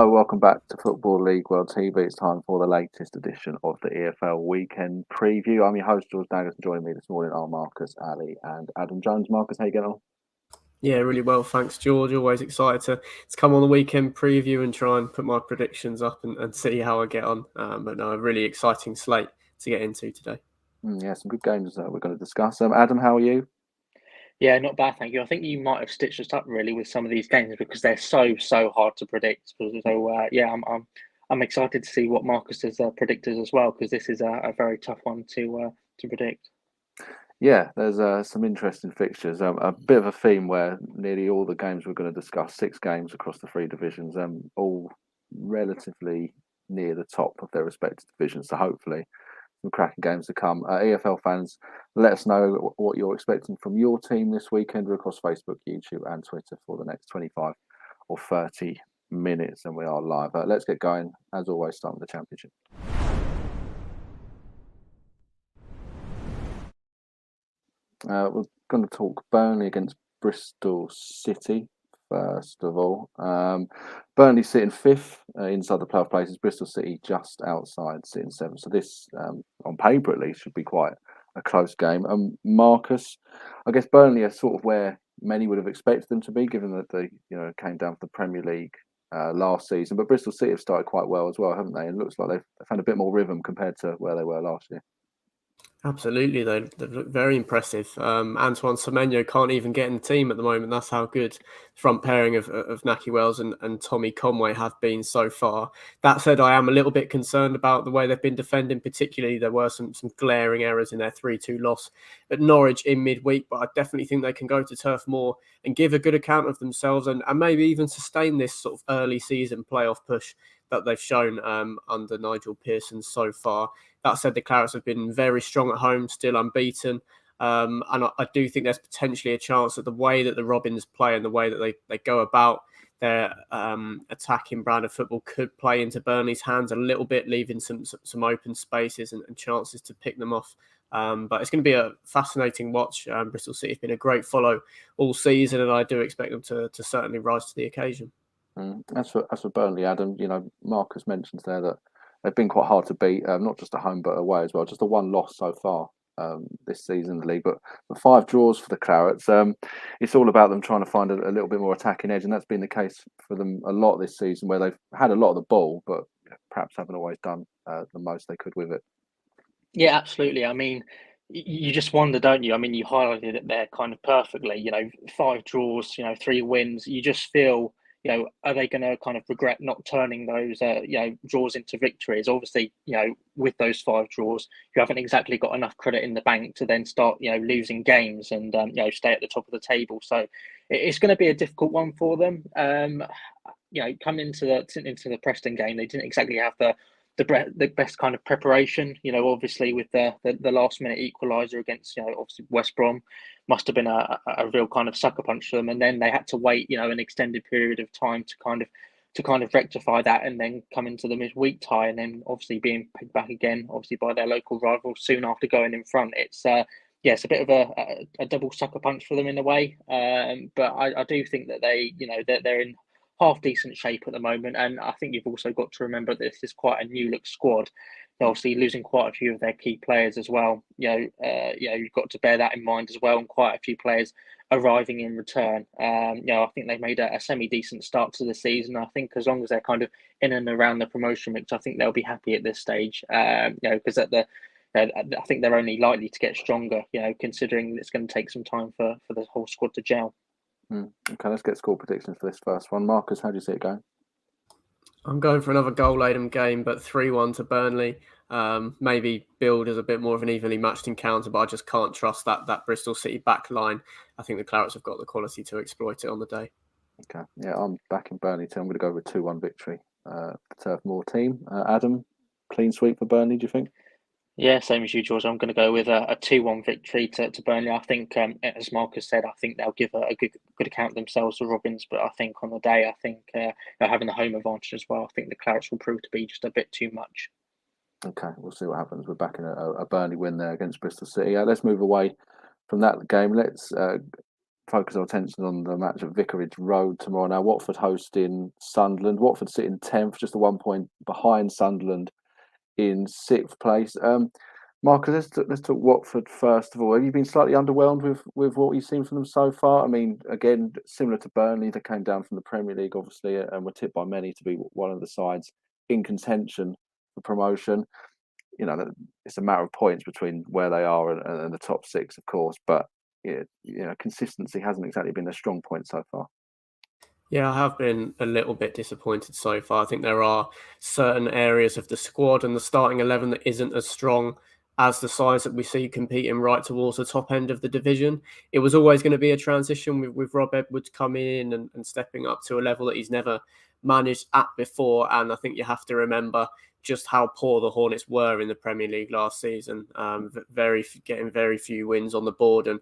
Hello, welcome back to Football League World TV. It's time for the latest edition of the EFL Weekend Preview. I'm your host, George Dagless, and joining me this morning are Marcus, Ali, and Adam Jones. Marcus, how you getting on? Yeah, really well, thanks, George. Always excited to come on the weekend preview and try and put my predictions up and see how I get on. But no, a really exciting slate to get into today. Yeah, some good games we're going to discuss. Adam, how are you? Yeah, not bad, thank you. I think you might have stitched us up really with some of these games because they're so hard to predict. So I'm excited to see what Marcus has predicted as well, because this is a very tough one to predict. Yeah, there's some interesting fixtures. A bit of a theme where nearly all the games we're going to discuss, 6 games across the 3 divisions, all relatively near the top of their respective divisions. So hopefully some cracking games to come. EFL fans, let us know what you're expecting from your team this weekend. We're across Facebook, YouTube, and Twitter for the next 25 or 30 minutes, and we are live. Let's get going. As always, start with the Championship. We're going to talk Burnley against Bristol City first of all. Burnley sitting 5th inside the playoff places. Bristol City just outside, sitting 7th. So this, on paper at least, should be quite a close game. Marcus, I guess Burnley are sort of where many would have expected them to be, given that they came down from the Premier League last season. But Bristol City have started quite well as well, haven't they? And it looks like they've found a bit more rhythm compared to where they were last year. Absolutely, they look very impressive. Antoine Semenyo can't even get in the team at the moment. That's how good the front pairing of Nahki Wells and Tommy Conway have been so far. That said, I am a little bit concerned about the way they've been defending. Particularly, there were some glaring errors in their 3-2 loss at Norwich in midweek, but I definitely think they can go to Turf Moor and give a good account of themselves and maybe even sustain this sort of early season playoff push that they've shown under Nigel Pearson so far. That said, the Clarets have been very strong at home, still unbeaten. And I do think there's potentially a chance that the way that the Robins play and the way that they go about their attacking brand of football could play into Burnley's hands a little bit, leaving some open spaces and chances to pick them off. But it's going to be a fascinating watch. Bristol City have been a great follow all season, and I do expect them to certainly rise to the occasion. As for Burnley, Adam, Marcus mentions there that they've been quite hard to beat, not just at home but away as well. Just the one loss so far this season in the league, but 5 draws for the Clarets. It's all about them trying to find a little bit more attacking edge, and that's been the case for them a lot this season, where they've had a lot of the ball, but perhaps haven't always done the most they could with it. Yeah, absolutely. I mean, you just wonder, don't you? I mean, you highlighted it there kind of perfectly. 5 draws, 3 wins. You just feel, are they going to kind of regret not turning those, draws into victories? Obviously, with those 5 draws, you haven't exactly got enough credit in the bank to then start, losing games and, stay at the top of the table. So it's going to be a difficult one for them. Coming into the Preston game, they didn't exactly have the best kind of preparation. Obviously with the last minute equaliser against obviously West Brom must have been a real kind of sucker punch for them, and then they had to wait an extended period of time to kind of rectify that, and then come into the midweek tie, and then obviously being picked back again obviously by their local rival soon after going in front. It's it's a bit of a double sucker punch for them in a way, but I do think that they're in half decent shape at the moment, and I think you've also got to remember that this is quite a new look squad. They're obviously losing quite a few of their key players as well. You've got to bear that in mind as well, and quite a few players arriving in return. I think they've made a semi-decent start to the season. I think as long as they're kind of in and around the promotion mix, I think they'll be happy at this stage. Because I think they're only likely to get stronger. Considering it's going to take some time for the whole squad to gel. Okay, let's get score predictions for this first one. Marcus, how do you see it going? I'm going for another goal-laden game, but 3-1 to Burnley. Maybe build as a bit more of an evenly matched encounter, but I just can't trust that Bristol City back line. I think the Clarets have got the quality to exploit it on the day. Okay, yeah, I'm backing Burnley too. I'm going to go with 2-1 victory for the Turf Moor team. Adam, clean sweep for Burnley, do you think? Yeah, same as you, George. I'm going to go with a 2-1 victory to Burnley. I think, as Marcus said, I think they'll give a good account of themselves to Robins. But I think on the day, I think having the home advantage as well, I think the Clarets will prove to be just a bit too much. Okay, we'll see what happens. We're backing a Burnley win there against Bristol City. Let's move away from that game. Let's focus our attention on the match at Vicarage Road tomorrow. Now, Watford hosting Sunderland. Watford sitting 10th, just a 1 point behind Sunderland in 6th place. Marcus, let's talk Watford first of all. Have you been slightly underwhelmed with what you've seen from them so far? I mean, again, similar to Burnley, they came down from the Premier League, obviously, and were tipped by many to be one of the sides in contention for promotion. You know, it's a matter of points between where they are and the top 6, of course, but consistency hasn't exactly been a strong point so far. Yeah, I have been a little bit disappointed so far. I think there are certain areas of the squad and the starting 11 that isn't as strong as the sides that we see competing right towards the top end of the division. It was always going to be a transition with Rob Edwards coming in and stepping up to a level that he's never managed at before. And I think you have to remember just how poor the Hornets were in the Premier League last season. Getting very few wins on the board, and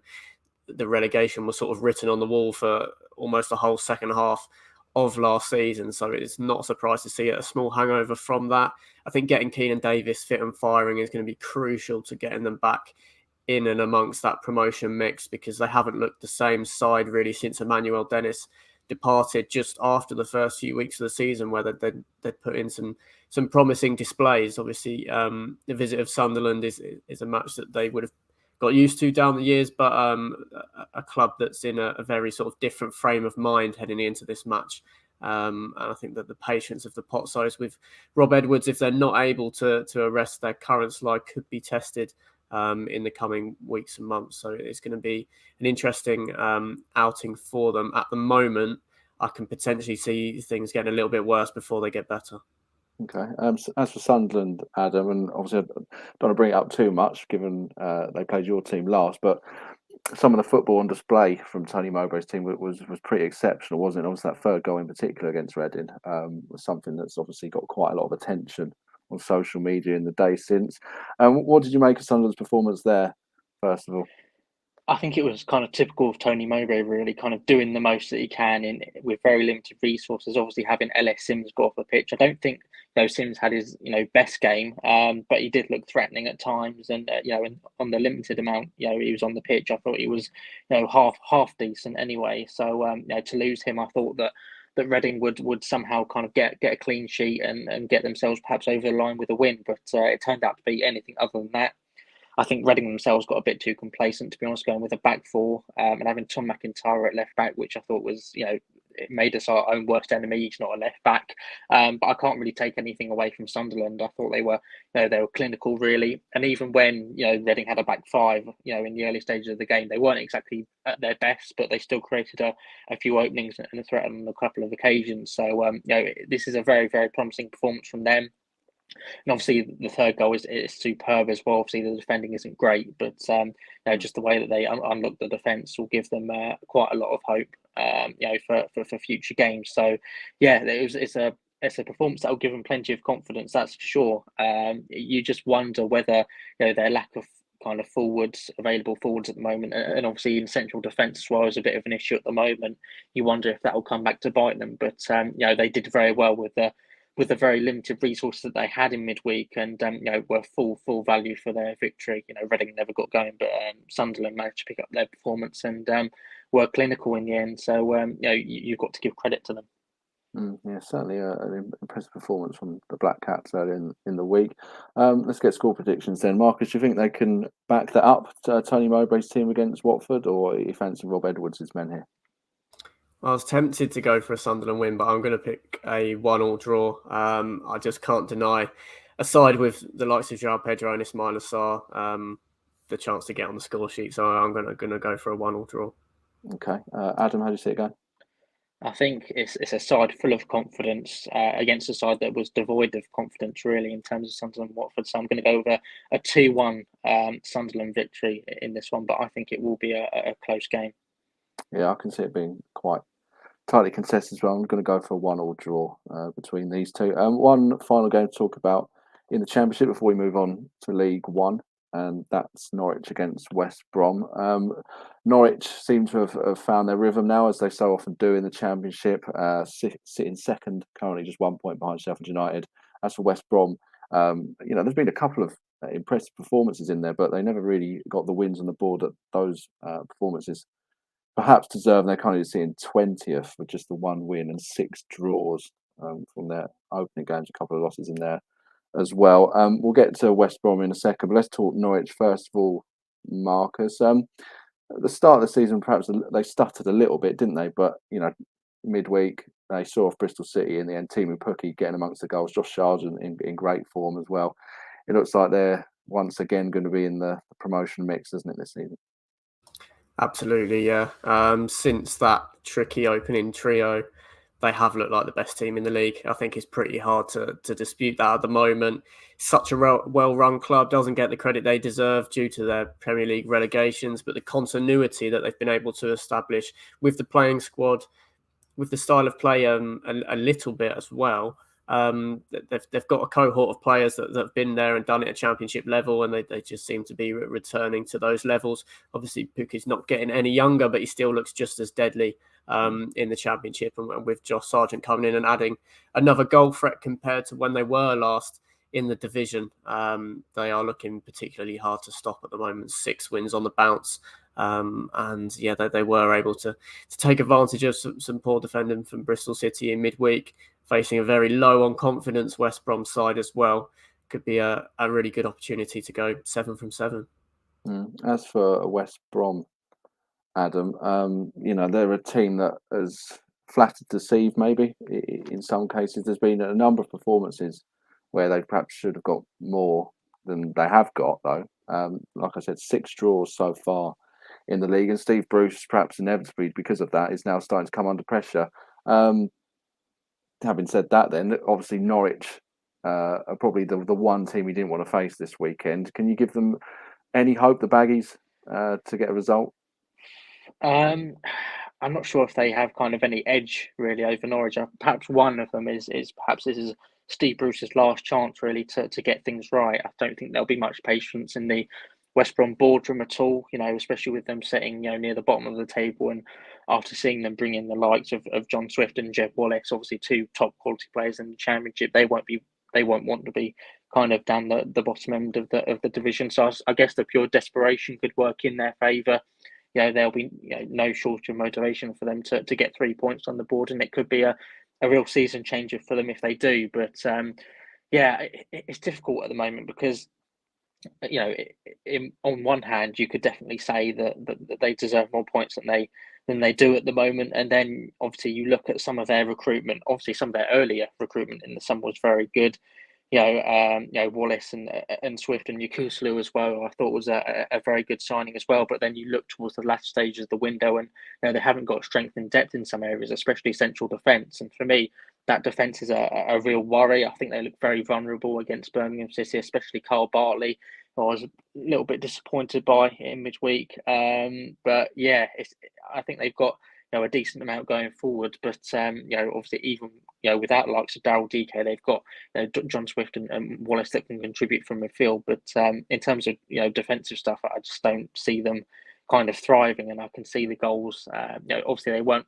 the relegation was sort of written on the wall for almost the whole second half of last season. So it's not a surprise to see a small hangover from that. I think getting Keenan Davis fit and firing is going to be crucial to getting them back in and amongst that promotion mix, because they haven't looked the same side really since Emmanuel Dennis departed just after the first few weeks of the season, where they'd put in some promising displays. Obviously, the visit of Sunderland is a match that they would have got used to down the years, but a club that's in a very sort of different frame of mind heading into this match. And I think that the patience of the pot size with Rob Edwards, if they're not able to arrest their current slide, could be tested in the coming weeks and months. So it's going to be an interesting outing for them. At the moment, I can potentially see things getting a little bit worse before they get better. Okay. As for Sunderland, Adam, and obviously I don't want to bring it up too much, given they played your team last, but some of the football on display from Tony Mowbray's team was pretty exceptional, wasn't it? Obviously, that third goal in particular against Reading was something that's obviously got quite a lot of attention on social media in the days since. What did you make of Sunderland's performance there, first of all? I think it was kind of typical of Tony Mowbray, really, kind of doing the most that he can in with very limited resources. Obviously, having LS Sims go off the pitch, I don't think Sims had his best game, but he did look threatening at times. And on the limited amount he was on the pitch, I thought he was half decent anyway. So to lose him, I thought that Reading would somehow kind of get a clean sheet and get themselves perhaps over the line with a win, but it turned out to be anything other than that. I think Reading themselves got a bit too complacent, to be honest, going with a back four and having Tom McIntyre at left back, which I thought was, it made us our own worst enemy. He's not a left back, but I can't really take anything away from Sunderland. I thought they were clinical, really, and even when Reading had a back five, in the early stages of the game, they weren't exactly at their best, but they still created a few openings and a threat on a couple of occasions. So this is a very, very promising performance from them. And obviously, the third goal is superb as well. Obviously, the defending isn't great, but just the way that they unlock the defence will give them quite a lot of hope, for future games. So, yeah, it's a performance that will give them plenty of confidence. That's for sure. You just wonder whether their lack of kind of available forwards at the moment, and obviously in central defence as well is a bit of an issue at the moment. You wonder if that will come back to bite them. But they did very well with the very limited resources that they had in midweek, and were full value for their victory. Reading never got going, but Sunderland managed to pick up their performance and were clinical in the end. So you've got to give credit to them. Yeah, certainly an impressive performance from the Black Cats early in the week. Let's get score predictions then. Marcus, do you think they can back that up, Tony Mowbray's team against Watford, or you fancy Rob Edwards' men here? I was tempted to go for a Sunderland win, but I'm going to pick a 1-1 draw. I just can't deny, aside with the likes of João Pedro and Ismail Assar, the chance to get on the score sheet. So I'm going to go for a 1-1 draw. Okay. Adam, how do you see it going? I think it's a side full of confidence against a side that was devoid of confidence, really, in terms of Sunderland and Watford. So I'm going to go with a 2-1 Sunderland victory in this one, but I think it will be a close game. Yeah, I can see it being quite tightly contested as well. I'm going to go for a 1-1 draw between these two. One final game to talk about in the Championship before we move on to League One, and that's Norwich against West Brom. Norwich seem to have found their rhythm now, as they so often do in the Championship, sitting second, currently just 1 point behind Sheffield United. As for West Brom, there's been a couple of impressive performances in there, but they never really got the wins on the board that those performances perhaps deserve. They're kind of sitting 20th with just the one win and 6 draws from their opening games, a couple of losses in there as well. We'll get to West Brom in a second, but let's talk Norwich first of all, Marcus. At the start of the season, perhaps they stuttered a little bit, didn't they? But, midweek, they saw off Bristol City in the end. Teemu Pukki getting amongst the goals. Josh Sargent in great form as well. It looks like they're once again going to be in the promotion mix, doesn't it, this season? Absolutely, yeah. Since that tricky opening trio, they have looked like the best team in the league. I think it's pretty hard to dispute that at the moment. Such a well-run club, doesn't get the credit they deserve due to their Premier League relegations, but the continuity that they've been able to establish with the playing squad, with the style of play a little bit as well. They've got a cohort of players that have been there and done it at championship level, and they just seem to be returning to those levels. Obviously, Pukki's not getting any younger, but he still looks just as deadly in the championship. And with Josh Sargent coming in and adding another goal threat compared to when they were last in the division, they are looking particularly hard to stop at the moment. 6 wins on the bounce. And yeah, they were able to take advantage of some poor defending from Bristol City in midweek, facing a very low on confidence West Brom side as well. Could be a really good opportunity to go 7 from 7. As for West Brom, Adam, they're a team that has flattered deceive maybe in some cases. There's been a number of performances where they perhaps should have got more than they have got, though. Like I said, 6 draws so far in the league, and Steve Bruce, perhaps inevitably because of that, is now starting to come under pressure. Having said that, then obviously Norwich are probably the one team we didn't want to face this weekend. Can you give them any hope, the Baggies, to get a result? I'm not sure if they have kind of any edge really over Norwich. Perhaps one of them is perhaps this is Steve Bruce's last chance really to get things right. I don't think there'll be much patience in the West Brom boardroom at all, especially with them sitting, near the bottom of the table, and after seeing them bring in the likes of John Swift and Jeb Wallace, obviously 2 top quality players in the Championship, they won't want to be kind of down the bottom end of the division. So I guess the pure desperation could work in their favour. There'll be no shortage of motivation for them to get 3 points on the board, and it could be a real season changer for them if they do. But it's difficult at the moment because on one hand, you could definitely say that they deserve more points than they do at the moment, and then obviously you look at some of their recruitment. Obviously, some of their earlier recruitment in the summer was very good. Wallace and Swift and Yakuslu as well, I thought was a very good signing as well. But then you look towards the latter stages of the window, and they haven't got strength and depth in some areas, especially central defence. And for me, that defence is a real worry. I think they look very vulnerable against Birmingham City, especially Carl Bartley, who I was a little bit disappointed by in midweek. But yeah, I think they've got a decent amount going forward. But obviously even without the likes of Daryl DK, they've got John Swift and Wallace that can contribute from midfield. But in terms of defensive stuff, I just don't see them kind of thriving, and I can see the goals. Obviously they weren't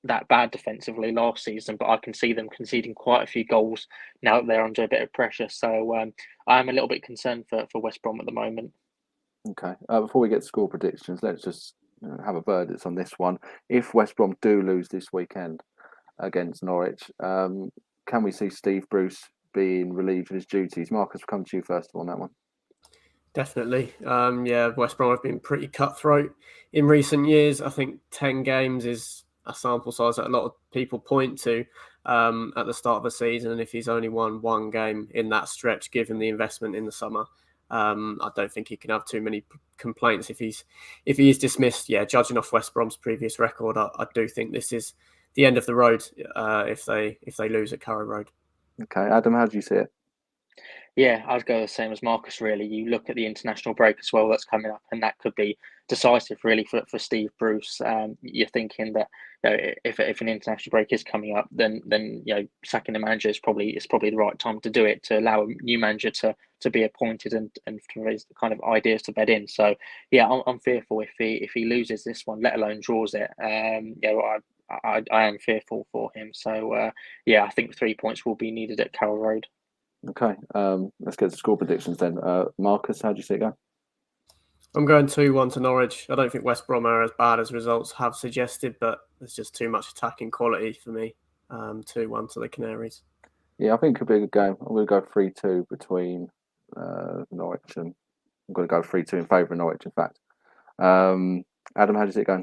that bad defensively last season, but I can see them conceding quite a few goals now that they're under a bit of pressure. So I'm a little bit concerned for West Brom at the moment. Okay. Before we get to score predictions, let's just have a verdict on this one. If West Brom do lose this weekend against Norwich, can we see Steve Bruce being relieved of his duties? Marcus, we'll come to you first of all on that one. Definitely. West Brom have been pretty cutthroat in recent years. I think 10 games is a sample size that a lot of people point to at the start of the season. And if he's only won 1 game in that stretch, given the investment in the summer, I don't think he can have too many complaints if he is dismissed. Yeah, judging off West Brom's previous record, I do think this is the end of the road if they lose at Carrow Road. Okay, Adam, how do you see it? Yeah, I'd go the same as Marcus, really. You look at the international break as well that's coming up, and that could be decisive, really, for Steve Bruce. You're thinking that if an international break is coming up, then sacking the manager is probably the right time to do it, to allow a new manager to be appointed and for his kind of ideas to bed in. So yeah, I'm fearful if he loses this one, let alone draws it. I am fearful for him. So I think 3 points will be needed at Carrow Road. Okay, let's get to score predictions then. Marcus, how do you see it go? I'm going 2-1 to Norwich. I don't think West Brom are as bad as results have suggested, but there's just too much attacking quality for me. 2-1 to the Canaries. Yeah, I think it could be a good game. I'm going to go 3-2 between Norwich, and I'm going to go 3-2 in favour of Norwich, in fact. Adam, how does it go?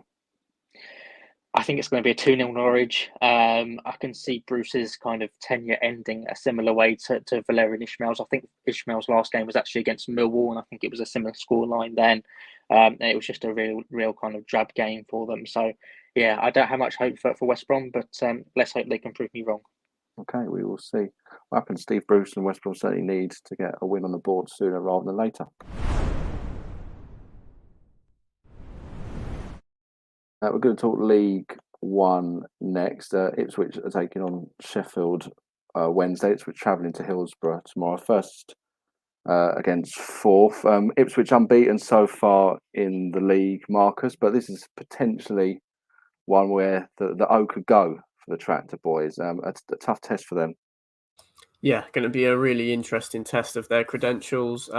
I think it's going to be a 2-0 Norwich. I can see Bruce's kind of tenure ending a similar way to Valerian Ismail's. I think Ismail's last game was actually against Millwall, and I think it was a similar scoreline then. It was just a real kind of drab game for them. So, yeah, I don't have much hope for West Brom, but let's hope they can prove me wrong. Okay, we will see what happens. Steve Bruce and West Brom certainly need to get a win on the board sooner rather than later. We're going to talk League One next. Ipswich are taking on Sheffield Wednesday. Ipswich travelling to Hillsborough tomorrow. First against fourth. Ipswich unbeaten so far in the league, Marcus, but this is potentially one where the O could go for the Tractor Boys. A tough test for them. Yeah, going to be a really interesting test of their credentials.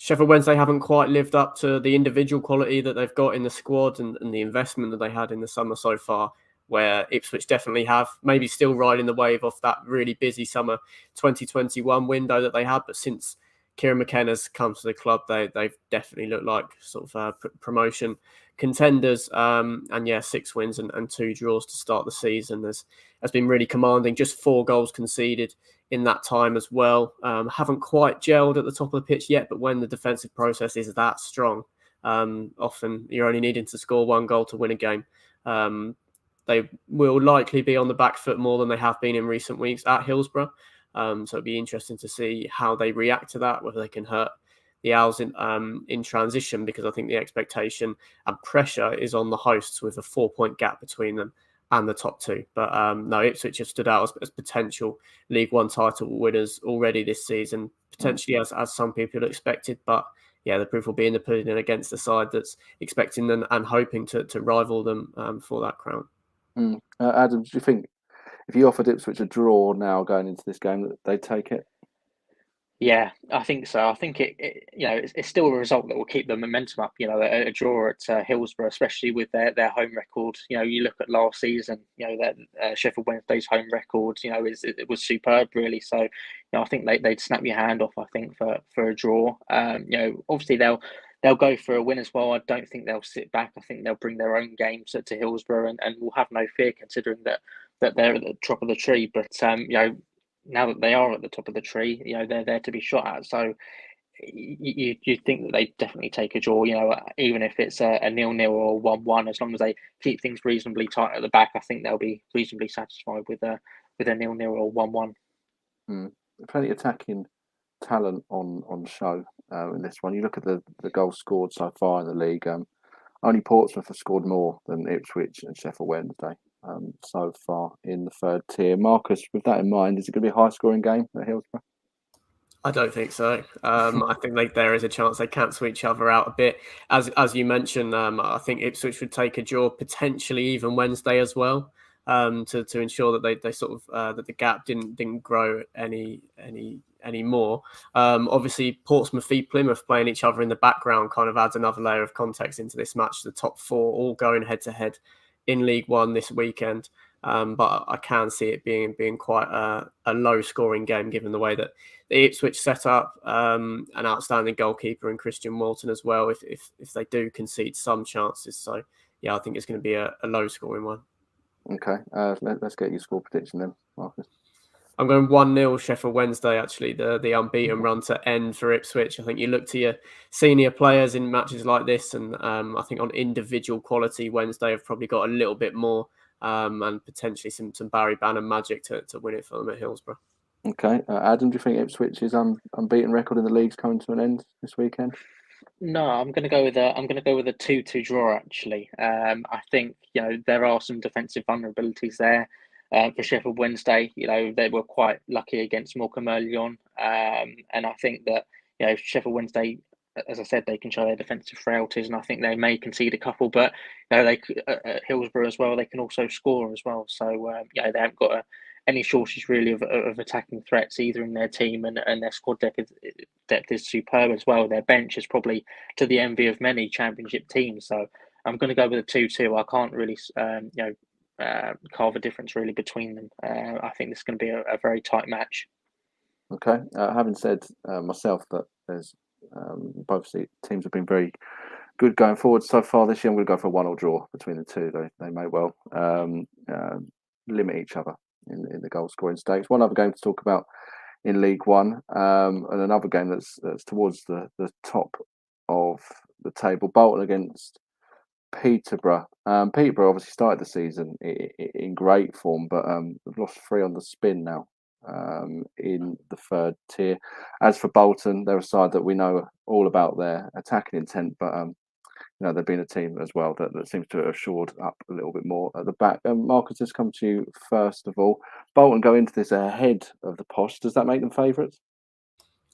Sheffield Wednesday haven't quite lived up to the individual quality that they've got in the squad and the investment that they had in the summer so far, where Ipswich definitely have, maybe still riding the wave off that really busy summer 2021 window that they had. But since Kieran McKenna's come to the club, they've definitely looked like sort of promotion contenders. And yeah, 6 wins and 2 draws to start the season has been really commanding. Just 4 goals conceded in that time as well. Haven't quite gelled at the top of the pitch yet, but when the defensive process is that strong, often you're only needing to score 1 goal to win a game. They will likely be on the back foot more than they have been in recent weeks at Hillsborough. So it'll be interesting to see how they react to that, whether they can hurt the Owls in transition, because I think the expectation and pressure is on the hosts with a 4-point gap between them and the top 2. But no, Ipswich have stood out as potential League One title winners already this season, potentially as some people expected. But yeah, the proof will be in the pudding against the side that's expecting them and hoping to rival them for that crown. Adam, do you think if you offered Ipswich a draw now going into this game, that they'd take it? Yeah, I think so. I think it's still a result that will keep the momentum up. A draw at Hillsborough, especially with their home record. You look at last season. That Sheffield Wednesday's home record. It was superb, really. So, I think they'd snap your hand off. I think for a draw. Obviously they'll go for a win as well. I don't think they'll sit back. I think they'll bring their own games to Hillsborough and will have no fear, considering that they're at the top of the tree. But now that they are at the top of the tree, they're there to be shot at. So you think that they definitely take a draw, even if it's a 0-0 or 1-1, as long as they keep things reasonably tight at the back. I think they'll be reasonably satisfied with a 0-0 or 1-1. Plenty of attacking talent on show in this one. You look at the goals scored so far in the league. Only Portsmouth have scored more than Ipswich and Sheffield Wednesday so far in the third tier. Marcus, with that in mind, is it going to be a high-scoring game at Hillsborough? I don't think so. I think there is a chance they cancel each other out a bit. As you mentioned, I think Ipswich would take a draw, potentially even Wednesday as well, to ensure that they sort of that the gap didn't grow any more. Obviously, Portsmouth v Plymouth playing each other in the background kind of adds another layer of context into this match. The top 4 all going head to head in League One this weekend. But I can see it being quite a low scoring game, given the way that the Ipswich set up, an outstanding goalkeeper in Christian Walton as well, if they do concede some chances. So yeah, I think it's going to be a low scoring one. Okay, let's get your score prediction then, Marcus. I'm going 1-0 Sheffield Wednesday, actually, the unbeaten run to end for Ipswich. I think you look to your senior players in matches like this, and I think on individual quality, Wednesday have probably got a little bit more, and potentially some Barry Bannon magic to win it for them at Hillsborough. Okay, Adam, do you think Ipswich's unbeaten record in the league's coming to an end this weekend? No, I'm going to go with a 2-2 draw. Actually, I think there are some defensive vulnerabilities there for Sheffield Wednesday. They were quite lucky against Morecambe early on, and I think that Sheffield Wednesday, as I said, they can show their defensive frailties, and I think they may concede a couple. But they at Hillsborough as well, they can also score as well. So they haven't got any shortage really of attacking threats either in their team, and their squad depth is superb as well. Their bench is probably to the envy of many Championship teams. So I'm going to go with a 2-2. I can't really carve a difference really between them. I think this is going to be a very tight match. Okay. Having said myself that there's both teams have been very good going forward so far this year, I'm going to go for a 1-1 draw between the two. They may well limit each other in the goal scoring stakes. One other game to talk about in League One, and another game that's towards the top of the table. Bolton against Peterborough. Peterborough obviously started the season in great form, but they've lost 3 on the spin now in the 3rd tier. As for Bolton, they're a side that we know all about their attacking intent, but they've been a team as well that seems to have shored up a little bit more at the back. Marcus, let's come to you first of all. Bolton go into this ahead of the Posh. Does that make them favourites?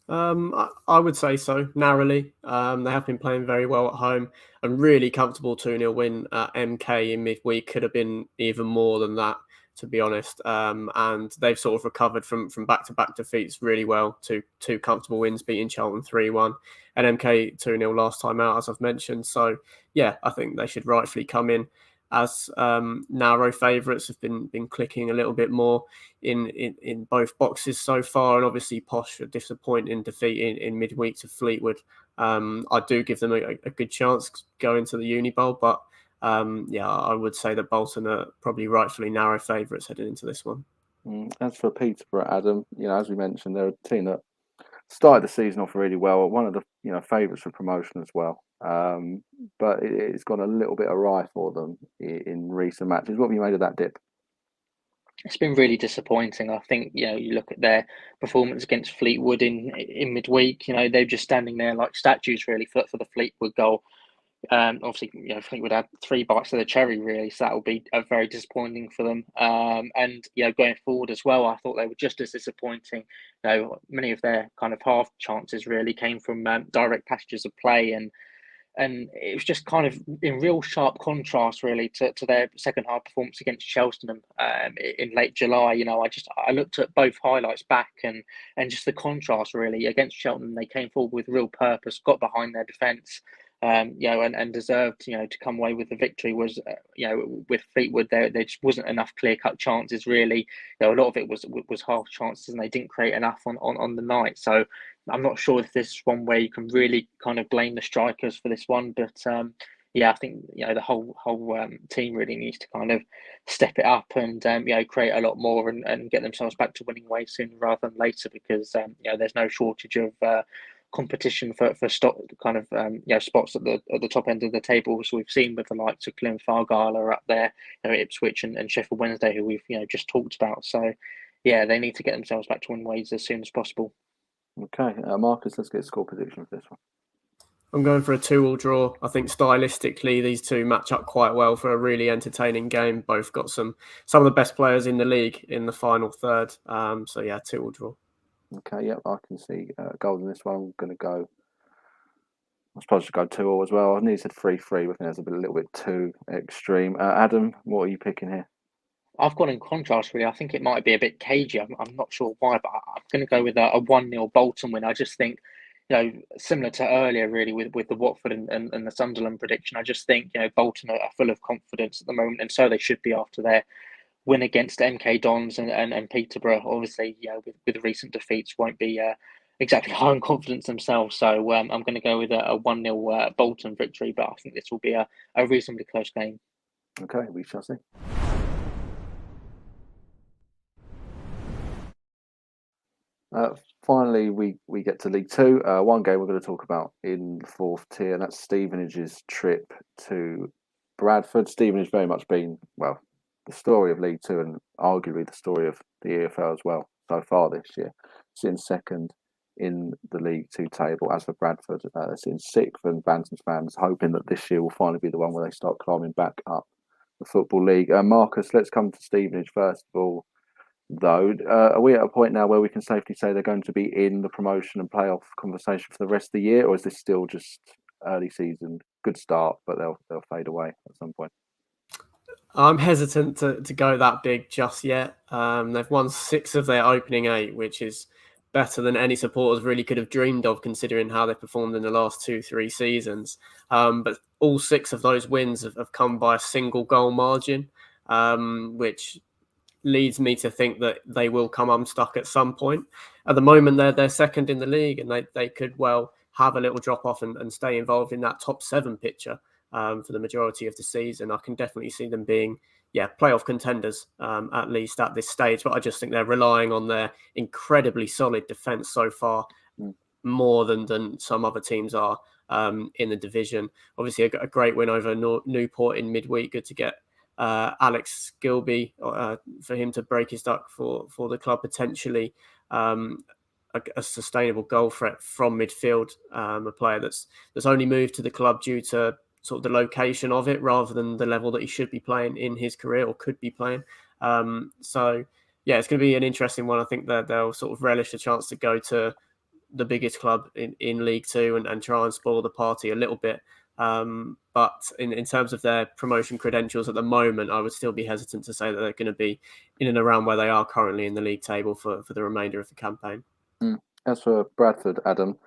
I would say so, narrowly. They have been playing very well at home. A really comfortable 2-0 win at MK in midweek could have been even more than that, to be honest. And they've sort of recovered from back-to-back defeats really well. Two comfortable wins, beating Charlton 3-1 and MK 2-0 last time out, as I've mentioned. So, yeah, I think they should rightfully come in as narrow favourites. Have been clicking a little bit more in both boxes so far, and obviously Posh a disappointing defeat in midweek to Fleetwood. I do give them a good chance going to the Uni Bowl, but I would say that Bolton are probably rightfully narrow favourites heading into this one. As for Peterborough, Adam, as we mentioned, they're a team that started the season off really well. One of the favourites for promotion as well. But it's gone a little bit awry for them in recent matches. What have you made of that dip? It's been really disappointing. I think you look at their performance against Fleetwood in midweek. They're just standing there like statues really for the Fleetwood goal. Obviously, Fleetwood had 3 bites of the cherry really, so that will be very disappointing for them. And going forward as well, I thought they were just as disappointing. Many of their kind of half chances really came from direct passages of play, and it was just kind of in real sharp contrast really to their second half performance against Cheltenham in late July. I looked at both highlights back, and just the contrast really against Cheltenham. They came forward with real purpose, got behind their defence, and deserved to come away with the victory. Was with Fleetwood there just wasn't enough clear cut chances really. A lot of it was half chances, and they didn't create enough on the night. So I'm not sure if this is one where you can really kind of blame the strikers for this one, but I think the whole team really needs to kind of step it up and create a lot more and get themselves back to winning ways sooner rather than later, because there's no shortage of competition for kind of spots at the top end of the table. So we've seen with the likes of Glenfargal are up there, Ipswich and Sheffield Wednesday, who we've just talked about. So they need to get themselves back to win ways as soon as possible. Okay, Marcus, let's get a score prediction for this one. I'm going for a 2-2 draw. I think stylistically these two match up quite well for a really entertaining game. Both got some of the best players in the league in the final third. 2-2 draw. Okay, yep, I can see goals in this one. I'm going to go. I suppose I should go 2-2 as well. I nearly said 3-3. I think that's a little bit too extreme. Adam, what are you picking here? I've gone in contrast really. I think it might be a bit cagey. I'm not sure why, but I'm going to go with a 1-0 Bolton win. I just think, similar to earlier really with the Watford and the Sunderland prediction, I just think, Bolton are full of confidence at the moment, and so they should be after their win against MK Dons and Peterborough. Obviously, with recent defeats, won't be exactly high on confidence themselves. So I'm going to go with a 1-0 Bolton victory, but I think this will be a reasonably close game. Okay, we shall see. Finally, we get to League Two. One game we're going to talk about in the 4th tier, and that's Stevenage's trip to Bradford. Stevenage very much been, well, the story of League Two and arguably the story of the EFL as well so far this year. Sitting second in the League Two table. As for Bradford, they're sitting 6th, and Bantam's fans hoping that this year will finally be the one where they start climbing back up the Football League. Marcus, let's come to Stevenage first of all. Though, are we at a point now where we can safely say they're going to be in the promotion and playoff conversation for the rest of the year, or is this still just early season, good start, but they'll fade away at some point? I'm hesitant to go that big just yet. They've won 6 of their opening 8, which is better than any supporters really could have dreamed of, considering how they performed in the last 2-3 seasons. But all 6 of those wins have come by a single goal margin, which leads me to think that they will come unstuck at some point. At the moment, they're second in the league, and they could well have a little drop off and stay involved in that top 7 picture for the majority of the season. I can definitely see them being, playoff contenders, at least at this stage. But I just think they're relying on their incredibly solid defence so far, more than some other teams are in the division. Obviously, a great win over Newport in midweek. Good to get Alex Gilby for him to break his duck for the club, potentially a sustainable goal threat from midfield, a player that's only moved to the club due to sort of the location of it rather than the level that he should be playing in his career or could be playing. So it's going to be an interesting one. I think that they'll sort of relish the chance to go to the biggest club in League Two and try and spoil the party a little bit. But in terms of their promotion credentials at the moment, I would still be hesitant to say that they're going to be in and around where they are currently in the league table for the remainder of the campaign. As for Bradford, Adam,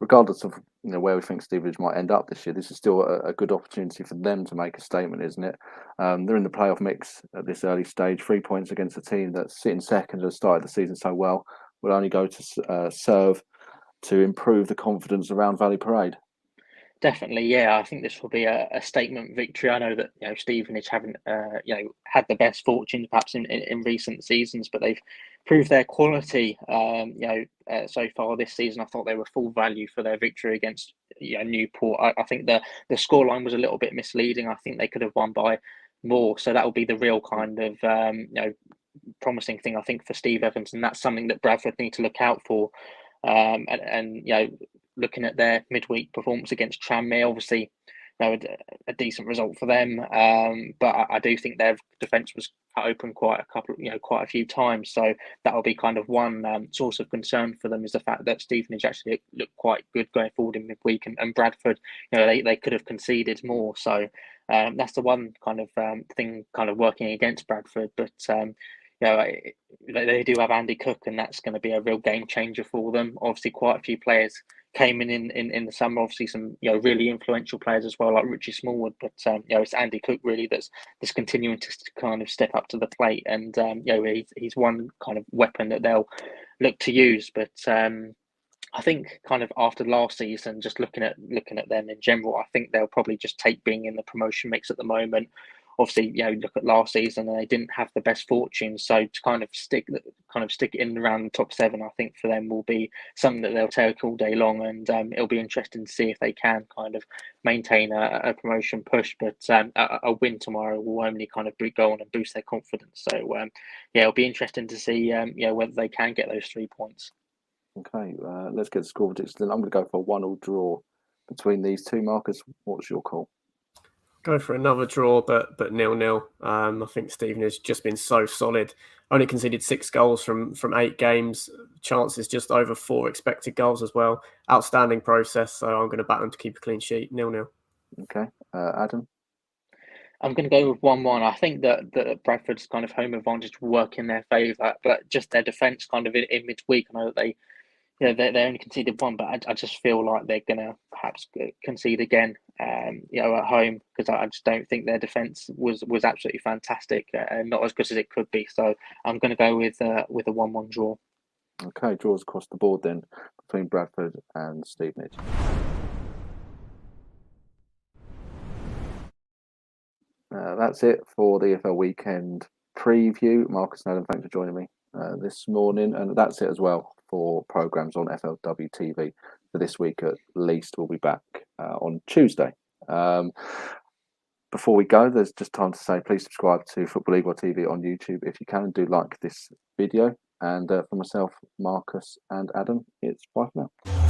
regardless of where we think Stevenage might end up this year, this is still a good opportunity for them to make a statement, isn't it? They're in the playoff mix at this early stage. 3 points against a team that's sitting second, has started the season so well, will only go to serve to improve the confidence around Valley Parade. Definitely, yeah. I think this will be a statement victory. I know that Stevenage haven't had the best fortunes perhaps in recent seasons, but they've proved their quality so far this season. I thought they were full value for their victory against Newport. I think the scoreline was a little bit misleading. I think they could have won by more. So that will be the real kind of promising thing I think for Steve Evans, and that's something that Bradford need to look out for. Looking at their midweek performance against Tranmere, obviously, a decent result for them. But I do think their defence was cut open quite a few times. So that will be kind of one source of concern for them, is the fact that Stevenage actually looked quite good going forward in midweek, and Bradford, they could have conceded more. So that's the one kind of thing kind of working against Bradford. But they do have Andy Cook, and that's going to be a real game changer for them. Obviously, quite a few players came in the summer. Obviously, some really influential players as well, like Richie Smallwood. But it's Andy Cook really that's continuing to kind of step up to the plate, and he's one kind of weapon that they'll look to use. But I think kind of after last season, just looking at them in general, I think they'll probably just take being in the promotion mix at the moment. Obviously, look at last season and they didn't have the best fortune. So to kind of stick in around the top 7, I think for them will be something that they'll take all day long, and it'll be interesting to see if they can kind of maintain a promotion push. But a win tomorrow will only kind of go on and boost their confidence. So it'll be interesting to see whether they can get those 3 points. Okay, let's get the score prediction. I'm going to go for a 1-1 draw between these two. Marcus, what's your call? Go for another draw, but 0-0. I think Stevenage has just been so solid. Only conceded 6 goals from 8 games. Chances just over 4 expected goals as well. Outstanding process. So I'm going to back them to keep a clean sheet. 0-0. Okay, Adam. I'm going to go with 1-1. I think that Bradford's kind of home advantage will work in their favour, but just their defence kind of in midweek. I know that they only conceded 1, but I just feel like they're going to perhaps concede again, at home, because I just don't think their defence was absolutely fantastic and not as good as it could be. So I'm going to go with a 1-1 draw. Okay, draws across the board then between Bradford and Stevenage. That's it for the EFL weekend preview. Marcus and Adam, thanks for joining me this morning, and that's it as well for programmes on FLW TV for this week at least. We'll be back on Tuesday. Before we go, there's just time to say please subscribe to Football League TV on YouTube if you can, and do like this video. And for myself, Marcus and Adam, it's bye for now.